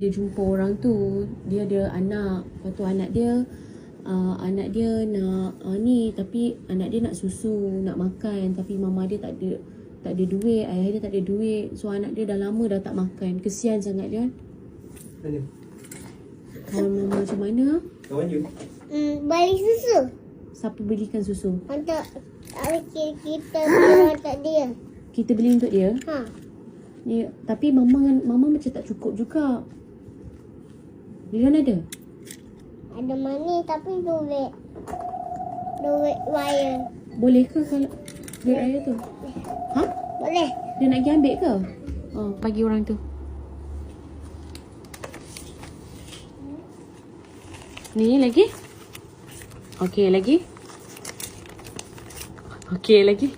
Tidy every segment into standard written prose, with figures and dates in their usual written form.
dia jumpa orang tu, dia ada anak. Lepas tu anak dia nak ni, tapi anak dia nak susu, nak makan, tapi mama dia tak ada duit, ayah dia tak ada duit. So anak dia dah lama dah tak makan. Kesian sangat dia. Mana? Kawan mama macam mana? Kawan you? Balik susu. Siapa belikan susu? Untuk kita beli untuk dia. Kita beli untuk dia. Ni, tapi mama macam tak cukup juga. Lian ada? Ada money tapi duit wire. Boleh ke kalau duit ayah tu? Ha? Boleh. Dia nak pergi ambil ke? Oh, bagi orang tu. Ni lagi? Okey lagi? Okey lagi?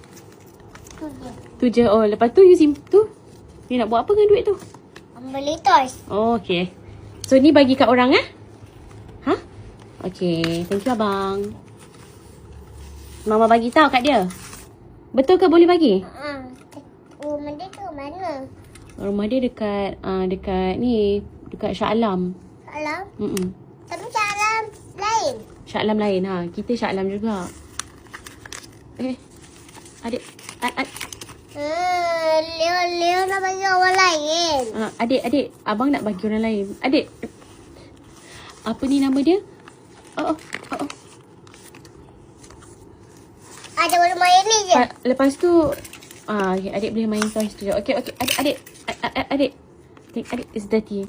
Tu je. Tu je. Oh, lepas tu you tu. You nak buat apa dengan duit tu? Beli toys. Oh, okey. So ni bagi kat orang Ha? Okey, thank you abang. Mama bagi tahu kat dia. Betul ke boleh bagi? Rumah dia ke mana? Rumah dia dekat ni, dekat Shah Alam. Alam? Tapi Shah Alam lain. Shah Alam lain kita Shah Alam juga. Adik. Leo nak bagi orang lain. Adik, abang nak bagi orang lain. Adik. Apa ni nama dia? Oh. Ada orang main ni je. Lepas tu adik boleh main toys tu je. Okey, adik. Adik is dirty.